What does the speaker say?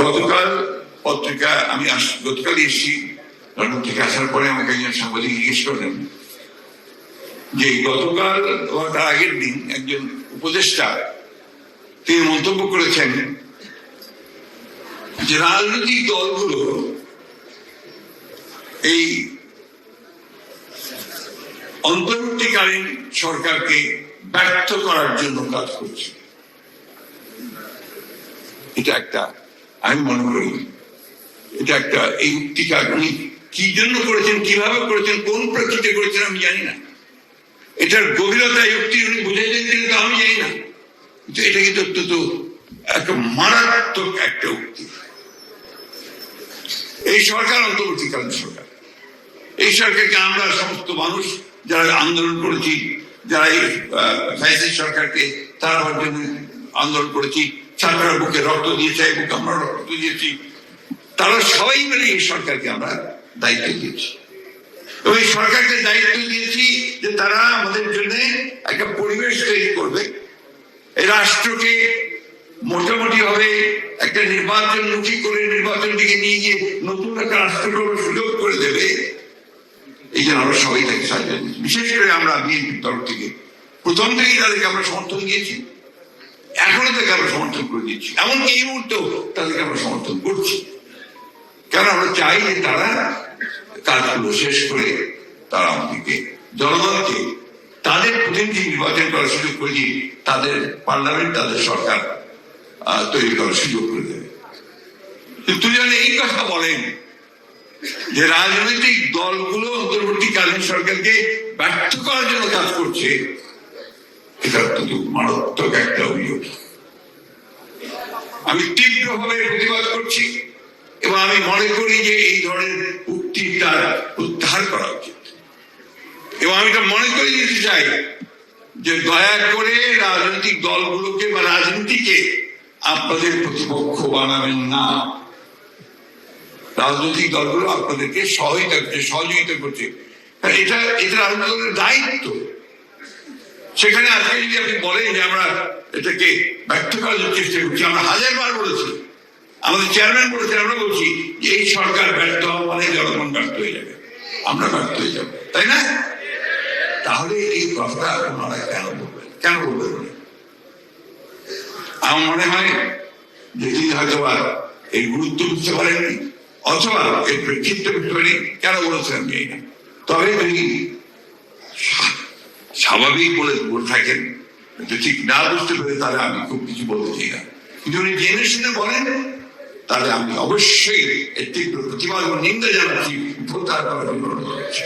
গতকাল পত্রিকা আমি গতকাল এসেছি লন্ডন থেকে আসার পরে আমাকে একজন সাংবাদিক জিজ্ঞেস করলেন যে গতকাল তার আগের দিন একজন উপদেষ্টা তিনি মন্তব্য করেছেন যে রাজনৈতিক দলগুলো এই অন্তর্বর্তীকালীন সরকারকে ব্যর্থ করার জন্য কাজ করছে। এটা একটা, আমি মনে করি এটা একটা, এই উক্তিটা উনি কি জন্য করেছেন, কিভাবে করেছেন, কোন প্রেক্ষিতে করেছেন আমি জানি না। এটার গভীরতা উক্তি উনি বুঝাইছেন কিন্তু আমি জানি না। এটা কিন্তু অত্যন্ত একটা মারাত্মক একটা উক্তি। এই সরকার অন্তর্বর্তীকালীন সরকার, এই সরকারকে আমরা সমস্ত মানুষ যারা আন্দোলন করেছি, যারা এই ফ্যাসিস্ট সরকারকে তাড়াবার জন্য আন্দোলন করেছি, ছাত্ররা বুকে রক্ত দিয়েছে, বুকে আমরা রক্ত দিয়েছি, তারা সবাই মিলে এই সরকারকে আমরা দায়িত্ব দিয়েছি। এবং এই সরকারকে দায়িত্ব দিয়েছি যে তারা আমাদের জন্য একটা পরিবেশ তৈরি করবে, এই রাষ্ট্রকে মোটামুটি ভাবে একটা নির্বাচনমুখী করে নির্বাচন দিকে নিয়ে গিয়ে নতুন একটা রাষ্ট্র গড়ার সুযোগ করে দেবে। এই জন্য আমরা সবাই তাকে সাহায্য দিয়েছি। বিশেষ করে আমরা বিএনপির তরফ থেকে প্রথম থেকেই তাদেরকে আমরা সমর্থন দিয়েছি, এখনো তাকে আমরা সমর্থন করে দিচ্ছি, এমনকি এই মুহূর্তেও তাদেরকে আমরা সমর্থন করছি। কারণ আমরা চাই যে তারা কাজগুলো শেষ করে তারা আমাদেরকে জনগণকে তাদের প্রতিনিধি নির্বাচন করার সুযোগ করে দিয়ে তাদের পার্লামেন্ট, তাদের সরকার তৈরি করার সুযোগ করে দেবে। কিন্তু যেন এই কথা বলেন যে রাজনৈতিক দলগুলো অন্তর্বর্তীকালীন সরকারকে ব্যর্থ করার জন্য কাজ করছে, এটা অত্যন্ত মারাত্মক একটা অভিযোগ। আমি তীব্রভাবে প্রতিবাদ করছি এবং আমি মনে করি যে এই ধরনের উক্তিটা প্রত্যাহার করা উচিত। এবং আমি এটা মনে করে দিতে চাই যে দয়া করে রাজনৈতিক দলগুলোকে বা রাজনীতিকে আপনাদের প্রতিপক্ষ বানাবেন না। রাজনৈতিক দলগুলো আপনাদেরকে সহযোগিতা করছে, এটা রাজনৈতিক দায়িত্ব। সেখানে আজকে যদি আপনি বলেন যে আমরা এটাকে ব্যর্থ করার চেষ্টা করছি, আমরা হাজারবার বলেছি, আমাদের চেয়ারম্যান বলেছে, আমরা বলছি যে এই সরকার ব্যর্থ হওয়া মানে জনগণ ব্যর্থ হয়ে যাবে, আমরা ব্যর্থ হয়ে যাবো, তাই না? তাহলে এই কথাটা আপনারা কেন বলবেন? আমার মনে হয় যে তিনি হয়তো এই গুরুত্ব বুঝতে পারেননি, অথবা এর প্রেক্ষিত বুঝতে পারেনি কেন বলেছেন আমি এই না। তবে তিনি স্বাভাবিক বলে থাকেন, ঠিক না বুঝতে পেরে তাহলে আমি খুব কিছু বলতে চাই না। কিন্তু উনি জেনে শুনে বলেন তাহলে আমি অবশ্যই এর তীব্র প্রতিবাদ ও নিন্দা জানাচ্ছি, প্রত্যাহার করার অনুরোধ করছি।